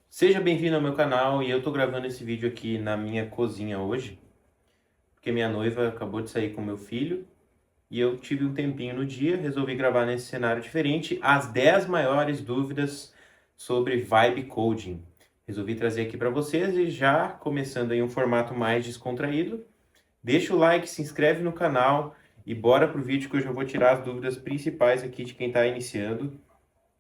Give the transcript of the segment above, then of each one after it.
Seja bem-vindo ao meu canal e eu tô gravando esse vídeo aqui na minha cozinha hoje, porque minha noiva acabou de sair com meu filho e eu tive um tempinho no dia, resolvi gravar nesse cenário diferente as 10 maiores dúvidas sobre vibe coding. Resolvi trazer aqui para vocês e já começando em um formato mais descontraído, deixa o like, se inscreve no canal e bora pro vídeo que hoje eu vou tirar as dúvidas principais aqui de quem está iniciando.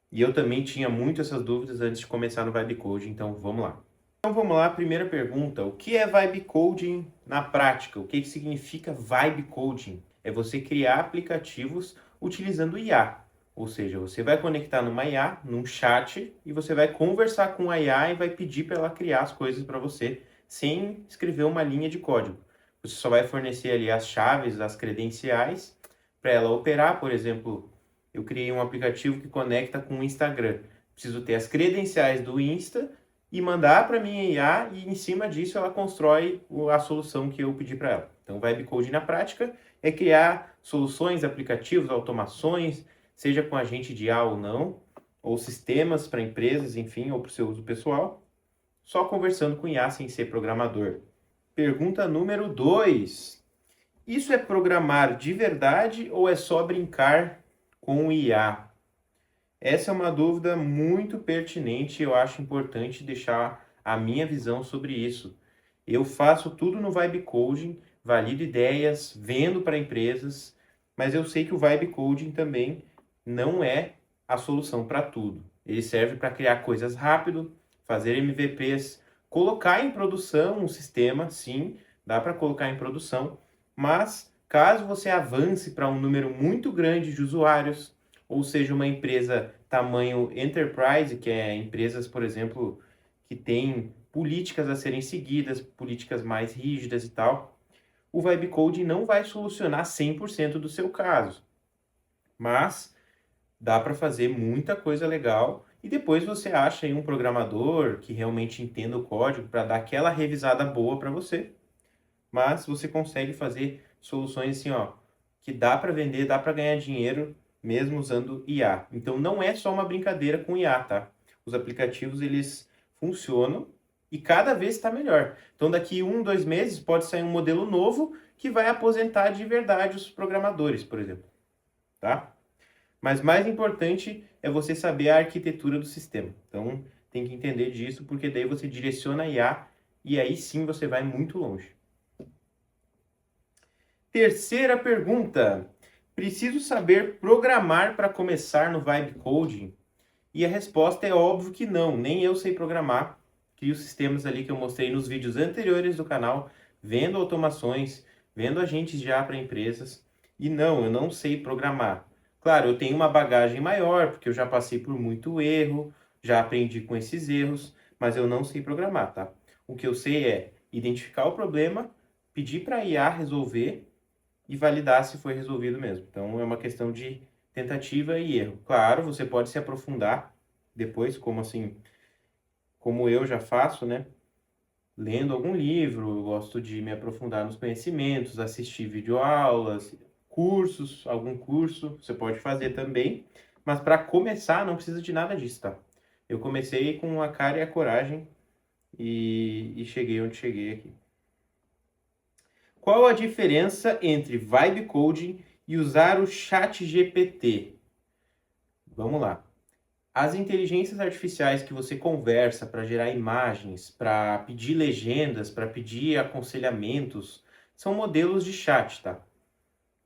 E eu também tinha muito essas dúvidas antes de começar no Vibe Coding, então vamos lá. Então vamos lá, primeira pergunta. O que é Vibe Coding na prática? O que significa Vibe Coding? É você criar aplicativos utilizando IA. Ou seja, você vai conectar numa IA, num chat, e você vai conversar com a IA e vai pedir para ela criar as coisas para você, sem escrever uma linha de código. Você só vai fornecer ali as chaves, as credenciais, para ela operar. Por exemplo, eu criei um aplicativo que conecta com o Instagram. Preciso ter as credenciais do Insta e mandar para minha IA e em cima disso ela constrói a solução que eu pedi para ela. Então, Vibe Coding na prática é criar soluções, aplicativos, automações, seja com agente de IA ou não, ou sistemas para empresas, enfim, ou para o seu uso pessoal, só conversando com IA sem ser programador. Pergunta número 2. Isso é programar de verdade ou é só brincar com o IA? Essa é uma dúvida muito pertinente e eu acho importante deixar a minha visão sobre isso. Eu faço tudo no Vibe Coding, valido ideias, vendo para empresas, mas eu sei que o Vibe Coding também não é a solução para tudo. Ele serve para criar coisas rápido, fazer MVPs, colocar em produção um sistema, sim, dá para colocar em produção, mas caso você avance para um número muito grande de usuários, ou seja, uma empresa tamanho enterprise, que é empresas, por exemplo, que têm políticas a serem seguidas, políticas mais rígidas e tal, o Vibe Coding não vai solucionar 100% do seu caso, mas dá para fazer muita coisa legal e depois você acha aí um programador que realmente entenda o código para dar aquela revisada boa para você, mas você consegue fazer soluções assim, ó, que dá para vender, dá para ganhar dinheiro mesmo usando IA. Então não é só uma brincadeira com IA, tá? Os aplicativos eles funcionam e cada vez está melhor. Então daqui 1, 2 meses pode sair um modelo novo que vai aposentar de verdade os programadores, por exemplo, tá? Mas mais importante é você saber a arquitetura do sistema. Então tem que entender disso porque daí você direciona a IA e aí sim você vai muito longe. Terceira pergunta. Preciso saber programar para começar no Vibe Coding? E a resposta é óbvio que não, nem eu sei programar. Crio sistemas ali que eu mostrei nos vídeos anteriores do canal, vendo automações, vendo agentes de IA para empresas. E não, eu não sei programar. Claro, eu tenho uma bagagem maior, porque eu já passei por muito erro, já aprendi com esses erros, mas eu não sei programar, tá? O que eu sei é identificar o problema, pedir para a IA resolver e validar se foi resolvido mesmo. Então é uma questão de tentativa e erro. Claro, você pode se aprofundar depois, como assim, como eu já faço, né? Lendo algum livro, eu gosto de me aprofundar nos conhecimentos, assistir videoaulas, cursos, algum curso, você pode fazer também, mas para começar não precisa de nada disso, tá? Eu comecei com a cara e a coragem e cheguei onde cheguei aqui. Qual a diferença entre Vibe Coding e usar o Chat GPT? Vamos lá. As inteligências artificiais que você conversa para gerar imagens, para pedir legendas, para pedir aconselhamentos, são modelos de chat, tá?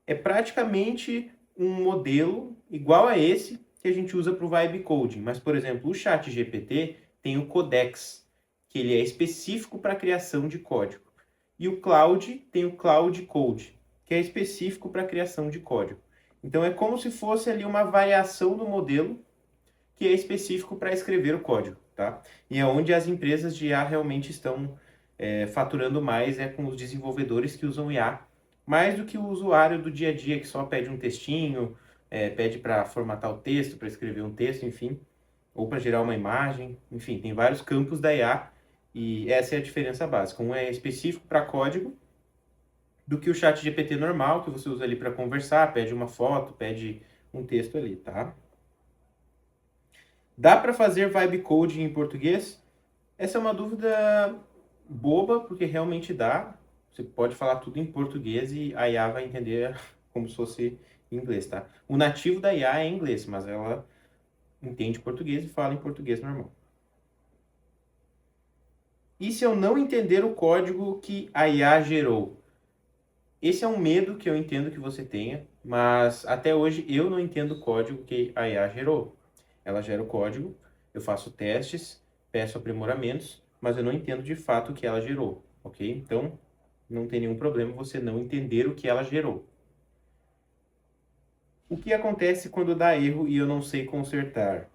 É praticamente um modelo igual a esse que a gente usa para o Vibe Coding, mas, por exemplo, o Chat GPT tem o Codex, que ele é específico para a criação de código. E o Cloud tem o Cloud Code, que é específico para a criação de código. Então é como se fosse ali uma variação do modelo que é específico para escrever o código, tá? E é onde as empresas de IA realmente estão faturando mais é com os desenvolvedores que usam IA, mais do que o usuário do dia a dia que só pede um textinho, pede para formatar o texto, para escrever um texto, enfim, ou para gerar uma imagem, enfim, tem vários campos da IA e essa é a diferença básica. Um é específico para código do que o chat GPT normal, que você usa ali para conversar, pede uma foto, pede um texto ali, tá? Dá para fazer vibe coding em português? Essa é uma dúvida boba, porque realmente dá. Você pode falar tudo em português e a IA vai entender como se fosse em inglês, tá? O nativo da IA é inglês, mas ela entende português e fala em português normal. E se eu não entender o código que a IA gerou? Esse é um medo que eu entendo que você tenha, mas até hoje eu não entendo o código que a IA gerou. Ela gera o código, eu faço testes, peço aprimoramentos, mas eu não entendo de fato o que ela gerou, ok? Então, não tem nenhum problema você não entender o que ela gerou. O que acontece quando dá erro e eu não sei consertar?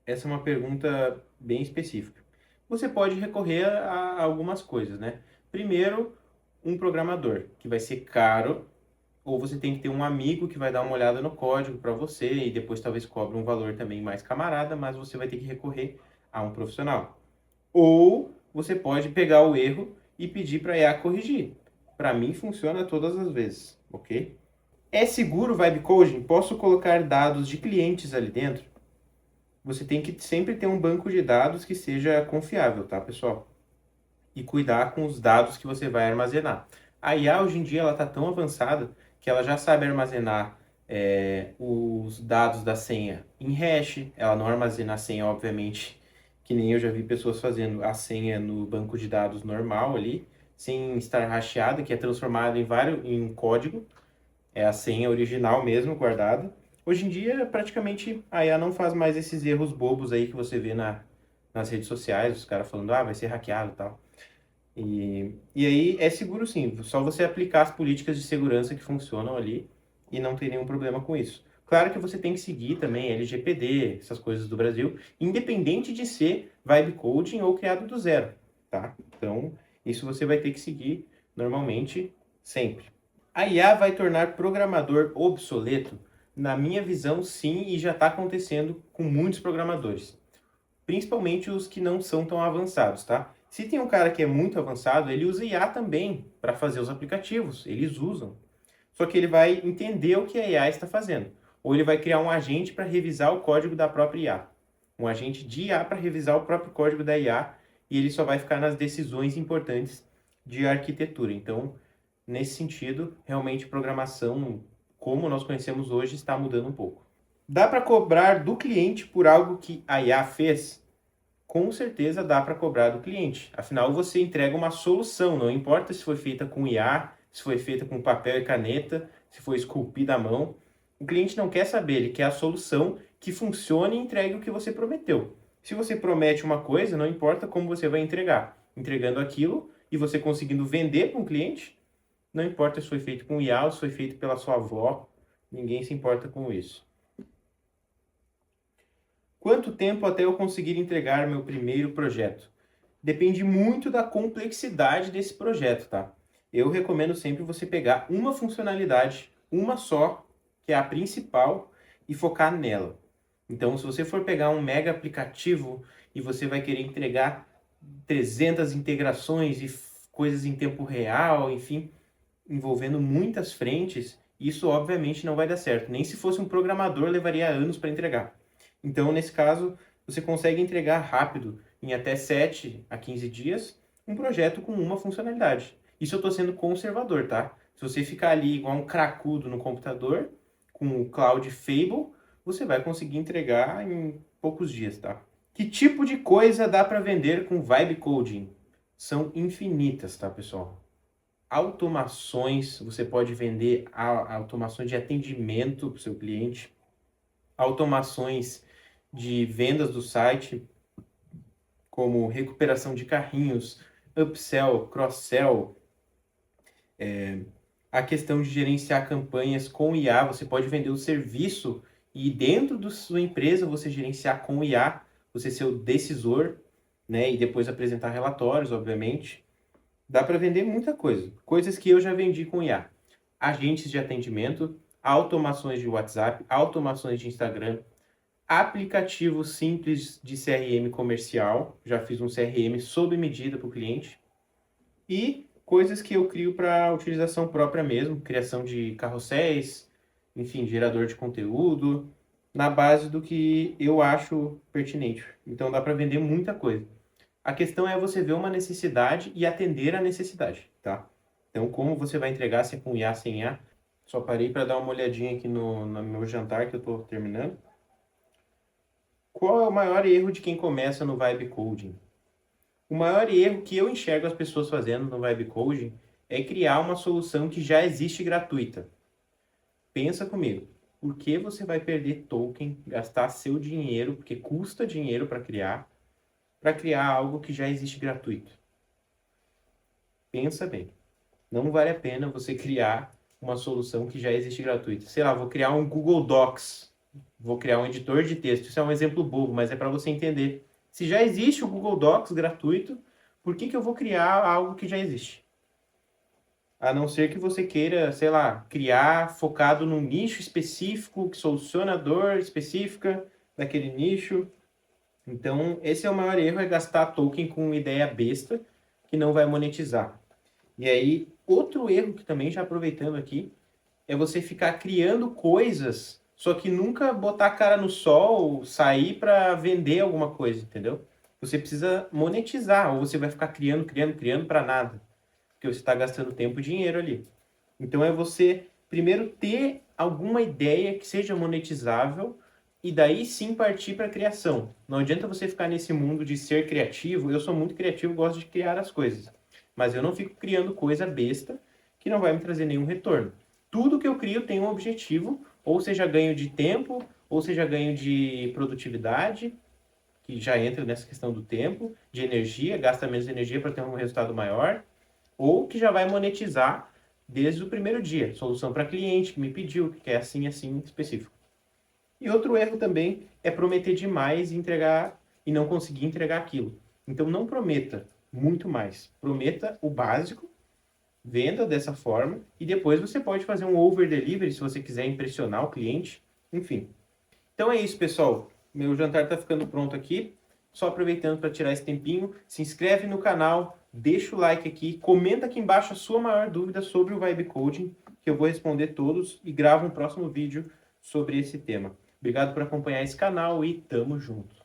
Essa é uma pergunta bem específica. Você pode recorrer a algumas coisas, né? Primeiro, um programador, que vai ser caro, ou você tem que ter um amigo que vai dar uma olhada no código para você e depois talvez cobre um valor também mais camarada, mas você vai ter que recorrer a um profissional. Ou você pode pegar o erro e pedir para a IA corrigir. Para mim funciona todas as vezes, ok? É seguro o Vibe Coding? Posso colocar dados de clientes ali dentro? Você tem que sempre ter um banco de dados que seja confiável, tá, pessoal? E cuidar com os dados que você vai armazenar. A IA hoje em dia ela está tão avançada que ela já sabe armazenar os dados da senha em hash. Ela não armazena a senha, obviamente, que nem eu já vi pessoas fazendo a senha no banco de dados normal ali, sem estar hasheada, que é transformado em código. É a senha original mesmo, guardada. Hoje em dia, praticamente, a IA não faz mais esses erros bobos aí que você vê nas redes sociais, os caras falando, vai ser hackeado e tal. E aí é seguro sim, só você aplicar as políticas de segurança que funcionam ali e não ter nenhum problema com isso. Claro que você tem que seguir também LGPD, essas coisas do Brasil, independente de ser vibe coding ou criado do zero, tá? Então, isso você vai ter que seguir normalmente sempre. A IA vai tornar programador obsoleto? Na minha visão, sim, e já está acontecendo com muitos programadores. Principalmente os que não são tão avançados, tá? Se tem um cara que é muito avançado, ele usa IA também para fazer os aplicativos, eles usam. Só que ele vai entender o que a IA está fazendo. Ou ele vai criar um agente para revisar o código da própria IA. Um agente de IA para revisar o próprio código da IA e ele só vai ficar nas decisões importantes de arquitetura. Então, nesse sentido, realmente programação, como nós conhecemos hoje, está mudando um pouco. Dá para cobrar do cliente por algo que a IA fez? Com certeza dá para cobrar do cliente. Afinal, você entrega uma solução, não importa se foi feita com IA, se foi feita com papel e caneta, se foi esculpida à mão. O cliente não quer saber, ele quer a solução que funcione e entregue o que você prometeu. Se você promete uma coisa, não importa como você vai entregar. Entregando aquilo e você conseguindo vender para um cliente, não importa se foi feito com IA ou se foi feito pela sua avó, ninguém se importa com isso. Quanto tempo até eu conseguir entregar meu primeiro projeto? Depende muito da complexidade desse projeto, tá? Eu recomendo sempre você pegar uma funcionalidade, uma só, que é a principal, e focar nela. Então, se você for pegar um mega aplicativo e você vai querer entregar 300 integrações e coisas em tempo real, enfim, envolvendo muitas frentes, isso obviamente não vai dar certo. Nem se fosse um programador levaria anos para entregar. Então, nesse caso, você consegue entregar rápido, em até 7 a 15 dias, um projeto com uma funcionalidade. Isso eu estou sendo conservador, tá? Se você ficar ali igual um cracudo no computador, com o Cloud Fable, você vai conseguir entregar em poucos dias, tá? Que tipo de coisa dá para vender com Vibe Coding? São infinitas, tá, pessoal? Automações, você pode vender automações de atendimento para o seu cliente, automações de vendas do site, como recuperação de carrinhos, upsell, cross-sell, a questão de gerenciar campanhas com IA, você pode vender o serviço e dentro da sua empresa você gerenciar com IA, você ser o decisor, né, e depois apresentar relatórios, obviamente. Dá para vender muita coisa. Coisas que eu já vendi com IA. Agentes de atendimento, automações de WhatsApp, automações de Instagram, aplicativo simples de CRM comercial. Já fiz um CRM sob medida para o cliente. E coisas que eu crio para utilização própria mesmo, criação de carrosséis, enfim, gerador de conteúdo, na base do que eu acho pertinente. Então dá para vender muita coisa. A questão é você ver uma necessidade e atender a necessidade, tá? Então, como você vai entregar, se é com IA, sem IA? Só parei para dar uma olhadinha aqui no meu jantar que eu estou terminando. Qual é o maior erro de quem começa no Vibe Coding? O maior erro que eu enxergo as pessoas fazendo no Vibe Coding é criar uma solução que já existe gratuita. Pensa comigo, por que você vai perder token, gastar seu dinheiro, porque custa dinheiro para criar algo que já existe gratuito? Pensa bem, não vale a pena você criar uma solução que já existe gratuita. Sei lá, vou criar um Google Docs, vou criar um editor de texto. Isso é um exemplo bobo, mas é para você entender. Se já existe o Google Docs gratuito, por que eu vou criar algo que já existe? A não ser que você queira, sei lá, criar focado num nicho específico, que soluciona a dor específica daquele nicho. Então, esse é o maior erro, é gastar token com ideia besta que não vai monetizar. E aí, outro erro que também, já aproveitando aqui, é você ficar criando coisas, só que nunca botar a cara no sol, sair para vender alguma coisa, entendeu? Você precisa monetizar, ou você vai ficar criando para nada, porque você está gastando tempo e dinheiro ali. Então é você primeiro ter alguma ideia que seja monetizável e daí sim partir para a criação. Não adianta você ficar nesse mundo de ser criativo. Eu sou muito criativo, gosto de criar as coisas, mas eu não fico criando coisa besta que não vai me trazer nenhum retorno. Tudo que eu crio tem um objetivo, ou seja ganho de tempo, ou seja ganho de produtividade, que já entra nessa questão do tempo, de energia, gasta menos energia para ter um resultado maior, ou que já vai monetizar desde o primeiro dia. Solução para cliente que me pediu, que quer assim, assim, específico. E outro erro também é prometer demais e entregar e não conseguir entregar aquilo. Então não prometa muito mais. Prometa o básico, venda dessa forma e depois você pode fazer um over delivery se você quiser impressionar o cliente, enfim. Então é isso, pessoal. Meu jantar está ficando pronto aqui. Só aproveitando para tirar esse tempinho, se inscreve no canal, deixa o like aqui, comenta aqui embaixo a sua maior dúvida sobre o Vibe Coding, que eu vou responder todos e gravo um próximo vídeo sobre esse tema. Obrigado por acompanhar esse canal e tamo junto!